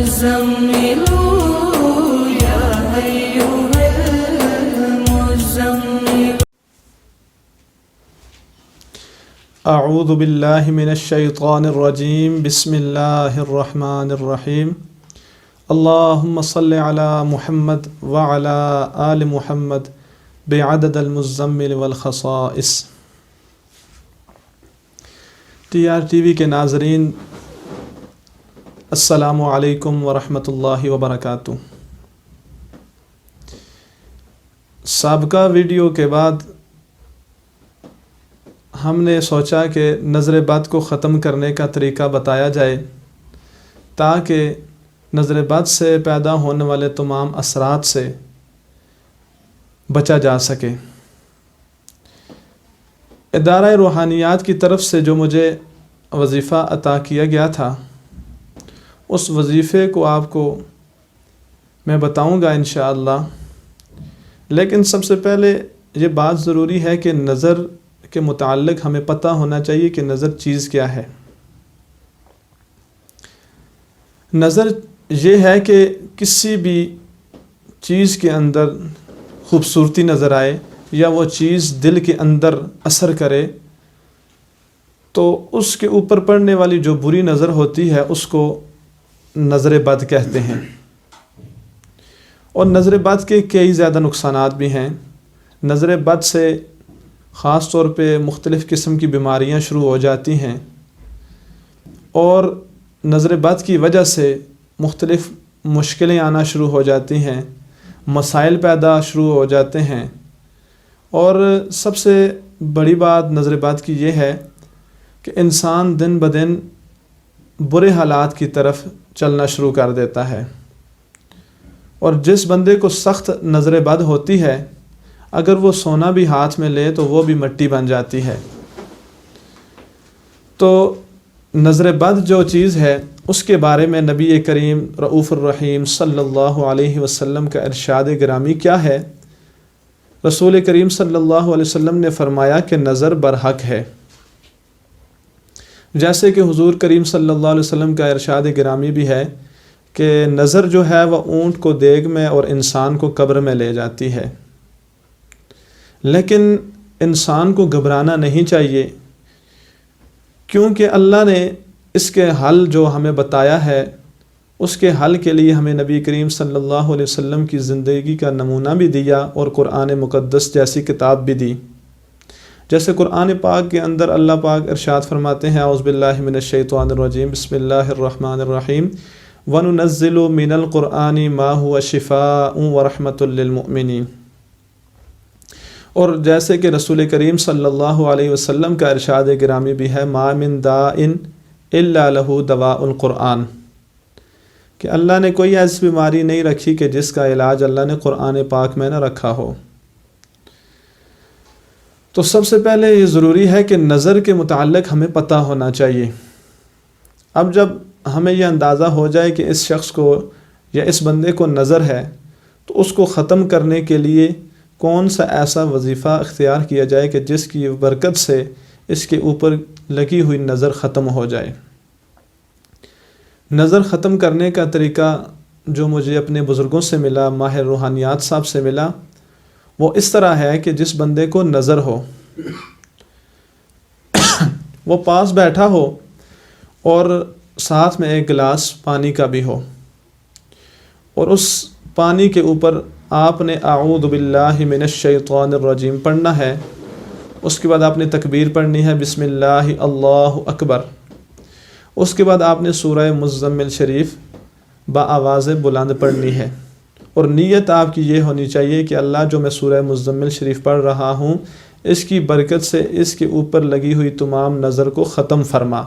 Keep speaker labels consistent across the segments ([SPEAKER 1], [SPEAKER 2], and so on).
[SPEAKER 1] المزمل يا أيها المزمل
[SPEAKER 2] اعوذ باللہ من الشیطان الرجیم بسم اللہ الرحمن الرحیم اللہم صل علی محمد وعلی آل محمد بعدد المزمل والخصائص۔ ٹی آر ٹی وی کے ناظرین، السلام علیکم ورحمۃ اللہ وبرکاتہ۔ سابقہ ویڈیو کے بعد ہم نے سوچا کہ نظر بد کو ختم کرنے کا طریقہ بتایا جائے تاکہ نظر بد سے پیدا ہونے والے تمام اثرات سے بچا جا سکے۔ ادارہ روحانیات کی طرف سے جو مجھے وظیفہ عطا کیا گیا تھا، اس وظیفے کو آپ کو میں بتاؤں گا انشاءاللہ، لیکن سب سے پہلے یہ بات ضروری ہے کہ نظر کے متعلق ہمیں پتہ ہونا چاہیے کہ نظر چیز کیا ہے۔ نظر یہ ہے کہ کسی بھی چیز کے اندر خوبصورتی نظر آئے یا وہ چیز دل کے اندر اثر کرے تو اس کے اوپر پڑنے والی جو بری نظر ہوتی ہے اس کو نظر بد کہتے ہیں۔ اور نظر بد کے کئی زیادہ نقصانات بھی ہیں۔ نظر بد سے خاص طور پہ مختلف قسم کی بیماریاں شروع ہو جاتی ہیں، اور نظر بد کی وجہ سے مختلف مشکلیں آنا شروع ہو جاتی ہیں، مسائل پیدا شروع ہو جاتے ہیں۔ اور سب سے بڑی بات نظر بد کی یہ ہے کہ انسان دن بدن برے حالات کی طرف چلنا شروع کر دیتا ہے، اور جس بندے کو سخت نظر بد ہوتی ہے اگر وہ سونا بھی ہاتھ میں لے تو وہ بھی مٹی بن جاتی ہے۔ تو نظر بد جو چیز ہے اس کے بارے میں نبی کریم رؤوف الرحیم صلی اللہ علیہ وسلم کا ارشاد گرامی کیا ہے؟ رسول کریم صلی اللہ علیہ وسلم نے فرمایا کہ نظر برحق ہے۔ جیسے کہ حضور کریم صلی اللہ علیہ وسلم کا ارشاد گرامی بھی ہے کہ نظر جو ہے وہ اونٹ کو دیگ میں اور انسان کو قبر میں لے جاتی ہے۔ لیکن انسان کو گھبرانا نہیں چاہیے، کیونکہ اللہ نے اس کے حل جو ہمیں بتایا ہے، اس کے حل کے لیے ہمیں نبی کریم صلی اللہ علیہ وسلم کی زندگی کا نمونہ بھی دیا اور قرآن مقدس جیسی کتاب بھی دی۔ جیسے قرآن پاک کے اندر اللہ پاک ارشاد فرماتے ہیں اعوذ باللہ من الشیطان الرجیم بسم اللہ الرحمن الرحیم وَنُنَزِّلُ مِنَ الْقُرْآنِ مَا هُوَ شِفَاءٌ وَرَحْمَةٌ لِّلْمُؤْمِنِينَ۔ اور جیسے کہ رسول کریم صلی اللہ علیہ وسلم کا ارشاد گرامی بھی ہے مَا مِن دَاءٍ إِلَّا لَهُ دَوَاءُ الْقُرْآنِ، کہ اللہ نے کوئی ایسی بیماری نہیں رکھی کہ جس کا علاج اللہ نے قرآن پاک میں نہ رکھا ہو۔ تو سب سے پہلے یہ ضروری ہے کہ نظر کے متعلق ہمیں پتہ ہونا چاہیے۔ اب جب ہمیں یہ اندازہ ہو جائے کہ اس شخص کو یا اس بندے کو نظر ہے تو اس کو ختم کرنے کے لیے کون سا ایسا وظیفہ اختیار کیا جائے کہ جس کی برکت سے اس کے اوپر لگی ہوئی نظر ختم ہو جائے۔ نظر ختم کرنے کا طریقہ جو مجھے اپنے بزرگوں سے ملا، ماہر روحانیات صاحب سے ملا، وہ اس طرح ہے کہ جس بندے کو نظر ہو وہ پاس بیٹھا ہو اور ساتھ میں ایک گلاس پانی کا بھی ہو، اور اس پانی کے اوپر آپ نے اعوذ باللہ من الشیطان الرجیم پڑھنا ہے۔ اس کے بعد آپ نے تکبیر پڑھنی ہے، بسم اللہ اللہ اکبر۔ اس کے بعد آپ نے سورہ مزمل شریف بآواز بلند پڑھنی ہے، اور نیت آپ کی یہ ہونی چاہیے کہ اللہ جو میں سورہ مزمل شریف پڑھ رہا ہوں اس کی برکت سے اس کے اوپر لگی ہوئی تمام نظر کو ختم فرما۔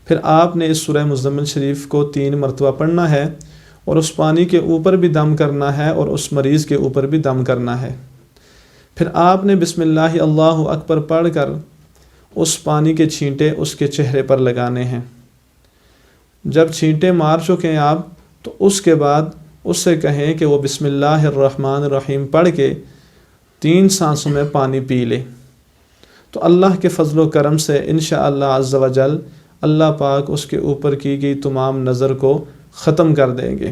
[SPEAKER 2] پھر آپ نے اس سورہ مزمل شریف کو 3 مرتبہ پڑھنا ہے، اور اس پانی کے اوپر بھی دم کرنا ہے اور اس مریض کے اوپر بھی دم کرنا ہے۔ پھر آپ نے بسم اللہ اللہ اکبر پڑھ کر اس پانی کے چھینٹے اس کے چہرے پر لگانے ہیں۔ جب چھینٹے مار چکے ہیں آپ تو اس کے بعد اس سے کہیں کہ وہ بسم اللہ الرحمن الرحیم پڑھ کے 3 سانسوں میں پانی پی لے، تو اللہ کے فضل و کرم سے انشاءاللہ عز و جل اللہ پاک اس کے اوپر کی گئی تمام نظر کو ختم کر دیں گے۔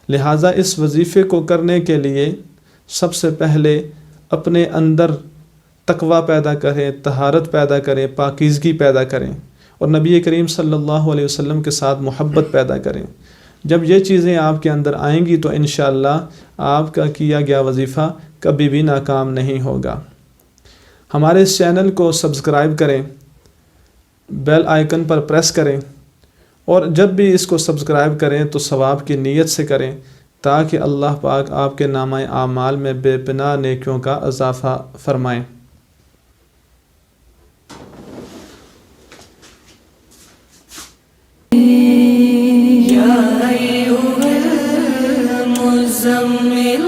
[SPEAKER 2] لہٰذا اس وظیفے کو کرنے کے لیے سب سے پہلے اپنے اندر تقوی پیدا کریں، طہارت پیدا کریں، پاکیزگی پیدا کریں، اور نبی کریم صلی اللہ علیہ وسلم کے ساتھ محبت پیدا کریں۔ جب یہ چیزیں آپ کے اندر آئیں گی تو انشاءاللہ آپ کا کیا گیا وظیفہ کبھی بھی ناکام نہیں ہوگا۔ ہمارے اس چینل کو سبسکرائب کریں، بیل آئیکن پر پریس کریں، اور جب بھی اس کو سبسکرائب کریں تو ثواب کی نیت سے کریں، تاکہ اللہ پاک آپ کے نامہ اعمال میں بے پناہ نیکیوں کا اضافہ فرمائیں۔
[SPEAKER 1] يا أيها المزمل